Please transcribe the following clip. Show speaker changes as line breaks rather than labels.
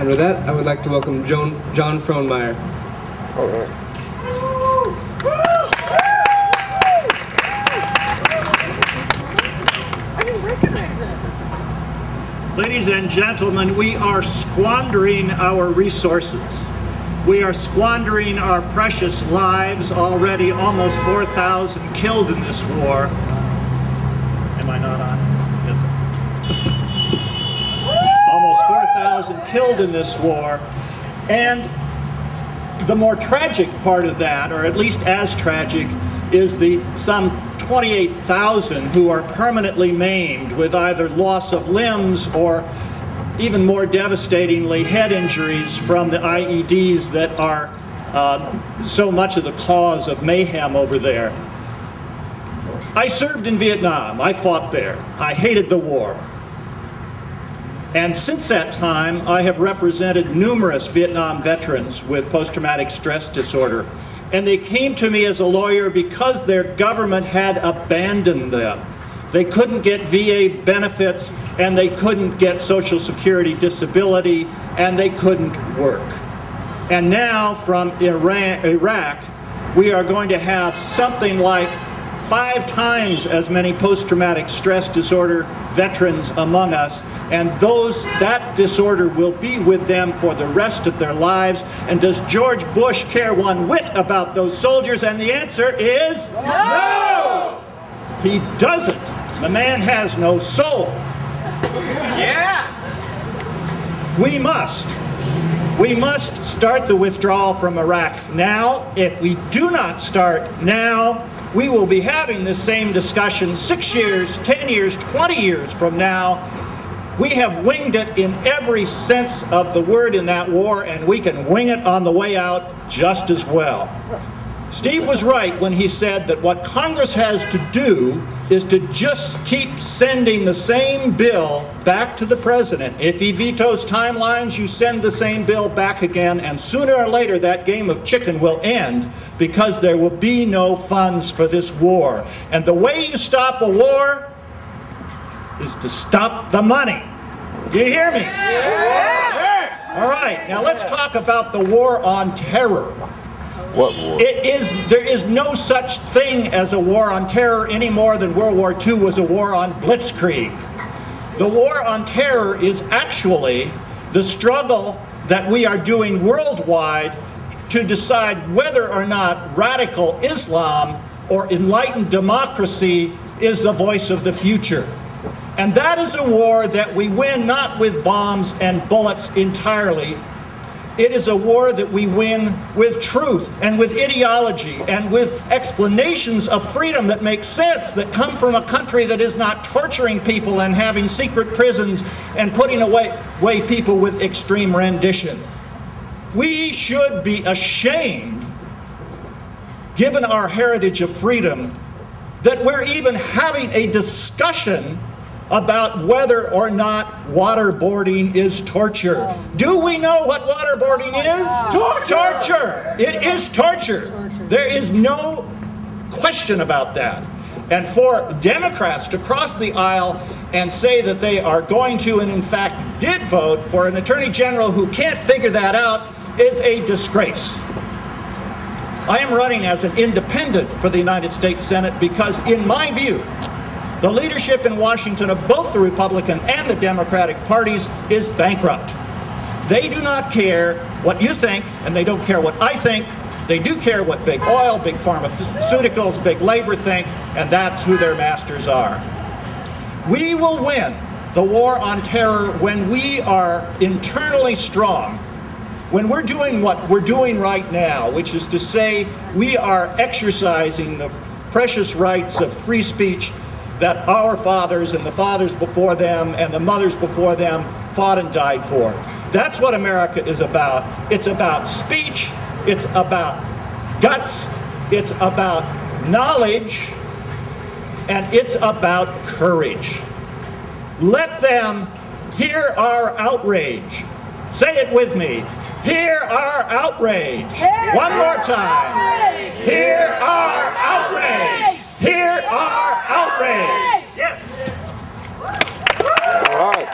And with that, I would like to welcome John Frohnmayer.
All right.
Ladies and gentlemen, we are squandering our resources. We are squandering our precious lives, already almost 4,000 killed in this war. Am I not on? Yes. Almost 4,000 killed in this war. And the more tragic part of that, or at least as tragic, is the some 28,000 who are permanently maimed with either loss of limbs or, even more devastatingly, head injuries from the IEDs that are so much of the cause of mayhem over there. I served in Vietnam. I fought there. I hated the war. And since that time, I have represented numerous Vietnam veterans with post-traumatic stress disorder. And they came to me as a lawyer because their government had abandoned them. They couldn't get VA benefits, and they couldn't get Social Security disability, and they couldn't work. And now from Iraq, we are going to have something like 5 times as many post-traumatic stress disorder veterans among us, and that disorder will be with them for the rest of their lives. And does George Bush care one whit about those soldiers? And the answer is no! He doesn't. The man has no soul.
Yeah!
We must start the withdrawal from Iraq now. If we do not start now, we will be having this same discussion 6 years, 10 years, 20 years from now. We have winged it in every sense of the word in that war, and we can wing it on the way out just as well. Steve was right when he said that what Congress has to do is to just keep sending the same bill back to the president. If he vetoes timelines, you send the same bill back again, and sooner or later that game of chicken will end, because there will be no funds for this war. And the way you stop a war is to stop the money. Do you hear me? Yeah. All right, now let's talk about the war on terror.
What war?
There is no such thing as a war on terror any more than World War II was a war on blitzkrieg. The war on terror is actually the struggle that we are doing worldwide to decide whether or not radical Islam or enlightened democracy is the voice of the future. And that is a war that we win not with bombs and bullets entirely. It is a war that we win with truth and with ideology and with explanations of freedom that make sense, that come from a country that is not torturing people and having secret prisons and putting away people with extreme rendition. We should be ashamed, given our heritage of freedom, that we're even having a discussion about whether or not waterboarding is torture. Do we know what waterboarding is? Torture! It is torture. There is no question about that. And for Democrats to cross the aisle and say that they are going to, and in fact did vote for an Attorney General who can't figure that out, is a disgrace. I am running as an independent for the United States Senate because, in my view, the leadership in Washington of both the Republican and the Democratic parties is bankrupt. They do not care what you think, and they don't care what I think. They do care what big oil, big pharmaceuticals, big labor think, and that's who their masters are. We will win the war on terror when we are internally strong, when we're doing what we're doing right now, which is to say we are exercising the precious rights of free speech that our fathers and the fathers before them and the mothers before them fought and died for. That's what America is about. It's about speech, it's about guts, it's about knowledge, and it's about courage. Let them hear our outrage. Say it with me. Hear our outrage. One more time. Hear our outrage. Hear our outrage. Yes.
All right.